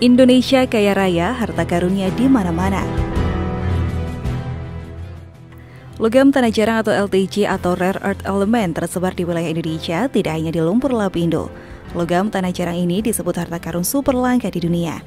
Indonesia kaya raya, harta karunia di mana-mana. Logam tanah jarang atau LTJ atau Rare Earth Element tersebar di wilayah Indonesia, tidak hanya di lumpur lapindo. Logam tanah jarang ini disebut harta karun super langka di dunia.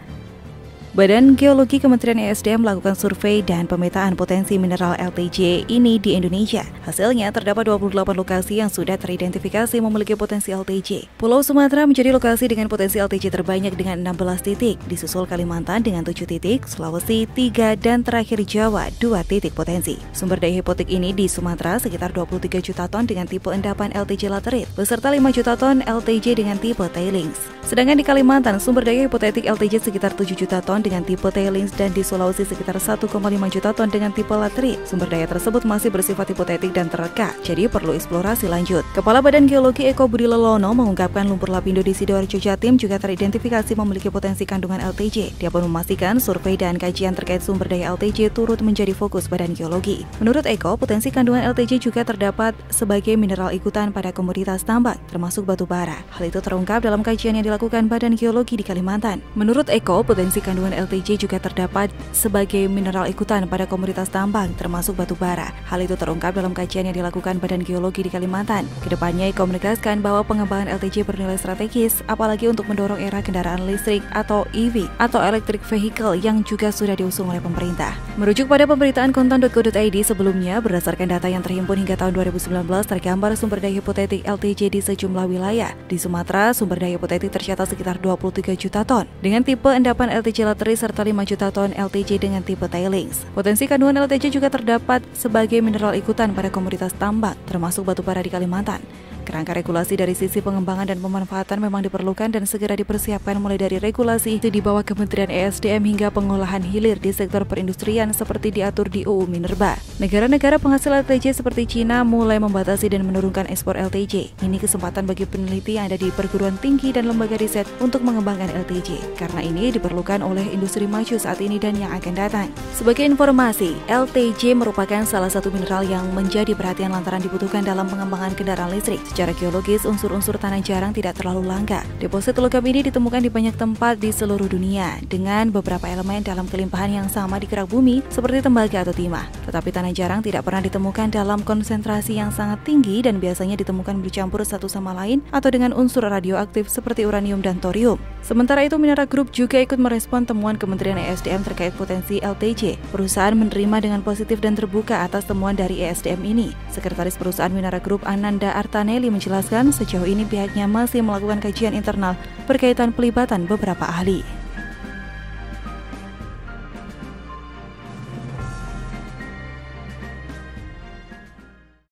Badan Geologi Kementerian ESDM melakukan survei dan pemetaan potensi mineral LTJ ini di Indonesia. Hasilnya terdapat 28 lokasi yang sudah teridentifikasi memiliki potensi LTJ. Pulau Sumatera menjadi lokasi dengan potensi LTJ terbanyak dengan 16 titik, disusul Kalimantan dengan 7 titik, Sulawesi 3, dan terakhir Jawa 2 titik potensi. Sumber daya hipotek ini di Sumatera sekitar 23 juta ton dengan tipe endapan LTJ laterit, beserta 5 juta ton LTJ dengan tipe tailings. Sedangkan di Kalimantan, sumber daya hipotetik LTJ sekitar 7 juta ton dengan tipe tailings dan di Sulawesi sekitar 1,5 juta ton dengan tipe laterit. Sumber daya tersebut masih bersifat hipotetik dan tereka, jadi perlu eksplorasi lanjut. Kepala Badan Geologi Eko Budi Lelono mengungkapkan lumpur lapindo di Sidoarjo Jatim juga teridentifikasi memiliki potensi kandungan LTJ. Dia pun memastikan survei dan kajian terkait sumber daya LTJ turut menjadi fokus Badan Geologi. Menurut Eko, potensi kandungan LTJ juga terdapat sebagai mineral ikutan pada komoditas tambang, termasuk batu bara. Hal itu terungkap dalam kajian yang dilakukan Badan Geologi di Kalimantan. Menurut Eko, potensi kandungan LTJ juga terdapat sebagai mineral ikutan pada komoditas tambang, termasuk batu bara. Hal itu terungkap dalam kajian yang dilakukan Badan Geologi di Kalimantan. Kedepannya, Eko menegaskan bahwa pengembangan LTJ bernilai strategis, apalagi untuk mendorong era kendaraan listrik atau EV atau electric vehicle yang juga sudah diusung oleh pemerintah. Merujuk pada pemberitaan kontan.co.id sebelumnya, berdasarkan data yang terhimpun hingga tahun 2019, tergambar sumber daya hipotetik LTJ di sejumlah wilayah. Di Sumatera, sumber daya hipotetik tercatat sekitar 23 juta ton dengan tipe endapan LTJ laterit serta 5 juta ton LTJ dengan tipe tailings. Potensi kandungan LTJ juga terdapat sebagai mineral ikutan pada komoditas tambang, termasuk batu bara di Kalimantan. Kerangka regulasi dari sisi pengembangan dan pemanfaatan memang diperlukan dan segera dipersiapkan mulai dari regulasi di bawah Kementerian ESDM hingga pengolahan hilir di sektor perindustrian seperti diatur di UU Minerba. Negara-negara penghasil LTJ seperti Cina mulai membatasi dan menurunkan ekspor LTJ. Ini kesempatan bagi peneliti yang ada di perguruan tinggi dan lembaga riset untuk mengembangkan LTJ, karena ini diperlukan oleh industri maju saat ini dan yang akan datang. Sebagai informasi, LTJ merupakan salah satu mineral yang menjadi perhatian lantaran dibutuhkan dalam pengembangan kendaraan listrik. Secara geologis, unsur-unsur tanah jarang tidak terlalu langka. Deposit logam ini ditemukan di banyak tempat di seluruh dunia, dengan beberapa elemen dalam kelimpahan yang sama di kerak bumi, seperti tembaga atau timah. Tetapi tanah jarang tidak pernah ditemukan dalam konsentrasi yang sangat tinggi dan biasanya ditemukan bercampur satu sama lain atau dengan unsur radioaktif seperti uranium dan thorium. Sementara itu, Minera Group juga ikut merespon temuan Kementerian ESDM terkait potensi LTJ. Perusahaan menerima dengan positif dan terbuka atas temuan dari ESDM ini. Sekretaris Perusahaan Minera Group Ananda Artanelli menjelaskan sejauh ini pihaknya masih melakukan kajian internal berkaitan pelibatan beberapa ahli.